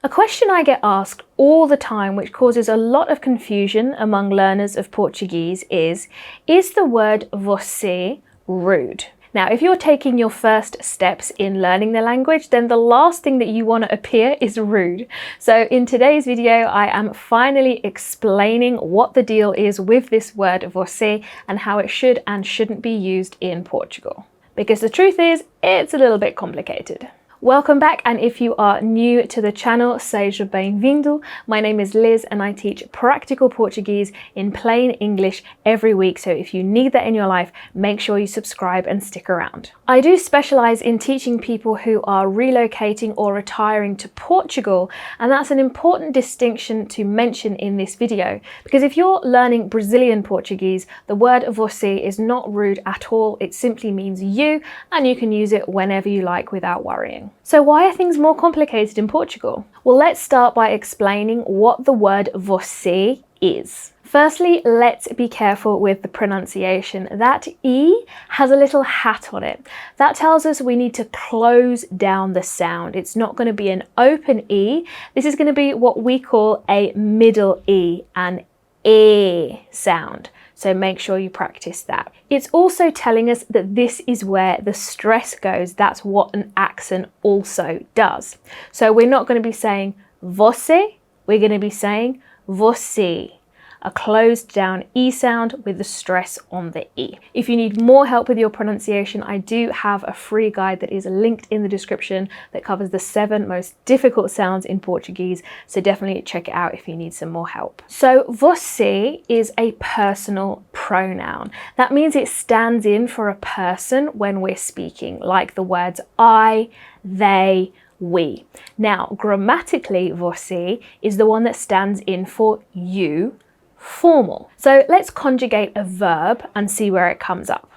A question I get asked all the time, which causes a lot of confusion among learners of Portuguese, is the word você rude? Now, if you're taking your first steps in learning the language, then the last thing that you want to appear is rude. So in today's video, I am finally explaining what the deal is with this word você and how it should and shouldn't be used in Portugal. Because the truth is, it's a little bit complicated. Welcome back, and if you are new to the channel, seja bem-vindo. My name is Liz and I teach practical Portuguese in plain English every week, so if you need that in your life, make sure you subscribe and stick around. I do specialize in teaching people who are relocating or retiring to Portugal, and that's an important distinction to mention in this video, because if you're learning Brazilian Portuguese, the word você is not rude at all. It simply means you, and you can use it whenever you like without worrying. So why are things more complicated in Portugal? Well, let's start by explaining what the word você is. Firstly, let's be careful with the pronunciation. That E has a little hat on it. That tells us we need to close down the sound. It's not going to be an open E. This is going to be what we call a middle E, an E sound. So make sure you practice that. It's also telling us that this is where the stress goes. That's what an accent also does. So we're not going to be saying você, we're going to be saying você. A closed down E sound with the stress on the E. If you need more help with your pronunciation, I do have a free guide that is linked in the description that covers the 7 most difficult sounds in Portuguese, so definitely check it out if you need some more help. So você is a personal pronoun. That means it stands in for a person when we're speaking, like the words I, they, we. Now, grammatically, você is the one that stands in for you, formal. So let's conjugate a verb and see where it comes up.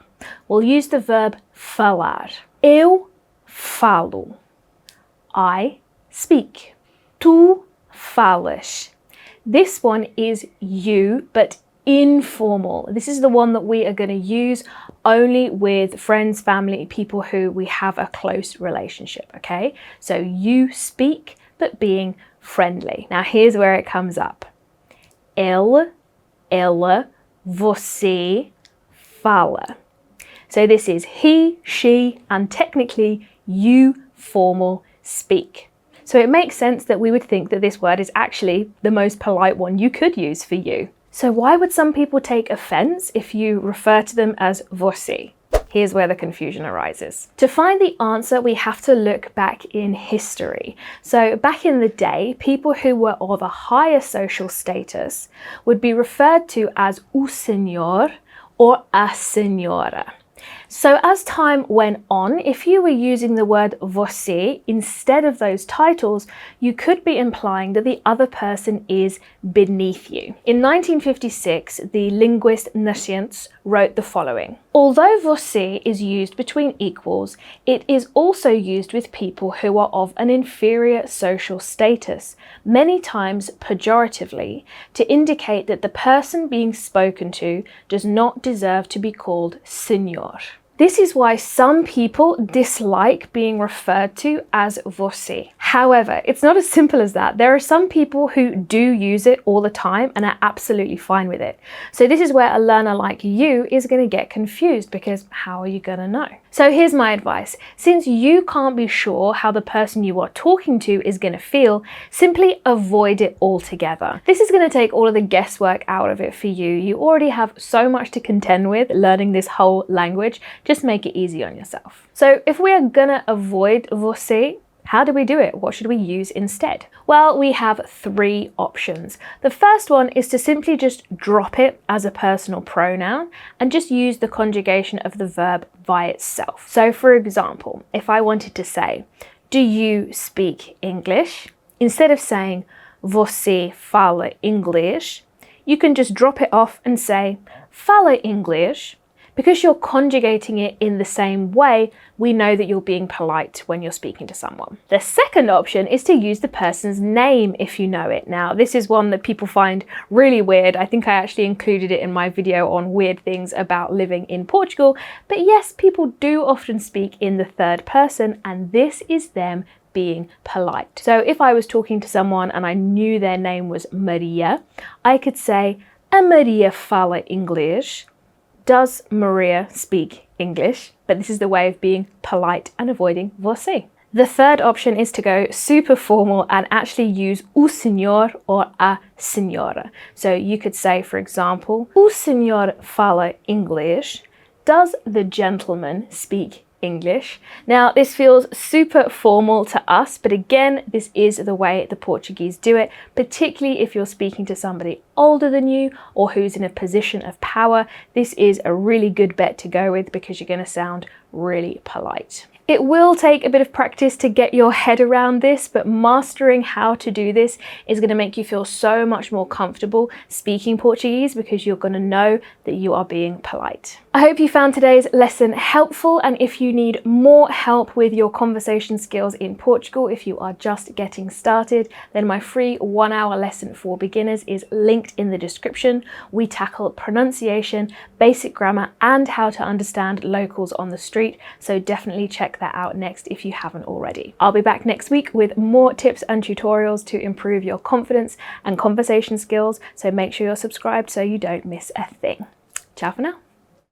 We'll use the verb falar. Eu falo. I speak. Tu falas. This one is you, but informal. This is the one that we are going to use only with friends, family, people who we have a close relationship, okay? So you speak, but being friendly. Now here's where it comes up. Ele, ela, você fala. So this is he, she, and technically you formal speak. So it makes sense that we would think that this word is actually the most polite one you could use for you. So why would some people take offense if you refer to them as você? Here's where the confusion arises. To find the answer, we have to look back in history. So back in the day, people who were of a higher social status would be referred to as o senhor or a senhora. So as time went on, if you were using the word você instead of those titles, you could be implying that the other person is beneath you. In 1956, the linguist Nuances wrote the following. Although você is used between equals, it is also used with people who are of an inferior social status, many times pejoratively, to indicate that the person being spoken to does not deserve to be called senhor. This is why some people dislike being referred to as você. However, it's not as simple as that. There are some people who do use it all the time and are absolutely fine with it. So this is where a learner like you is going to get confused, because how are you going to know? So here's my advice. Since you can't be sure how the person you are talking to is going to feel, simply avoid it altogether. This is going to take all of the guesswork out of it for you. You already have so much to contend with learning this whole language. Just make it easy on yourself. So if we are gonna avoid você, how do we do it? What should we use instead? Well, we have 3 options. The first one is to simply just drop it as a personal pronoun and just use the conjugation of the verb by itself. So for example, if I wanted to say, do you speak English? Instead of saying, você fala inglês, you can just drop it off and say, fala inglês. Because you're conjugating it in the same way, we know that you're being polite when you're speaking to someone. The second option is to use the person's name if you know it. Now, this is one that people find really weird. I think I actually included it in my video on weird things about living in Portugal. But yes, people do often speak in the third person, and this is them being polite. So if I was talking to someone and I knew their name was Maria, I could say, a Maria fala inglês? Does Maria speak English? But this is the way of being polite and avoiding você. The third option is to go super formal and actually use o senhor or a senhora. So you could say, for example, o senhor fala inglês? Does the gentleman speak English? Now, this feels super formal to us, but again, this is the way the Portuguese do it, particularly if you're speaking to somebody older than you or who's in a position of power. This is a really good bet to go with because you're going to sound really polite. It will take a bit of practice to get your head around this, but mastering how to do this is going to make you feel so much more comfortable speaking Portuguese because you're going to know that you are being polite. I hope you found today's lesson helpful, and if you need more help with your conversation skills in Portugal, if you are just getting started, then my free 1-hour lesson for beginners is linked in the description. We tackle pronunciation, basic grammar, and how to understand locals on the street, so definitely check that out next if you haven't already. I'll be back next week with more tips and tutorials to improve your confidence and conversation skills, so make sure you're subscribed so you don't miss a thing. Ciao for now.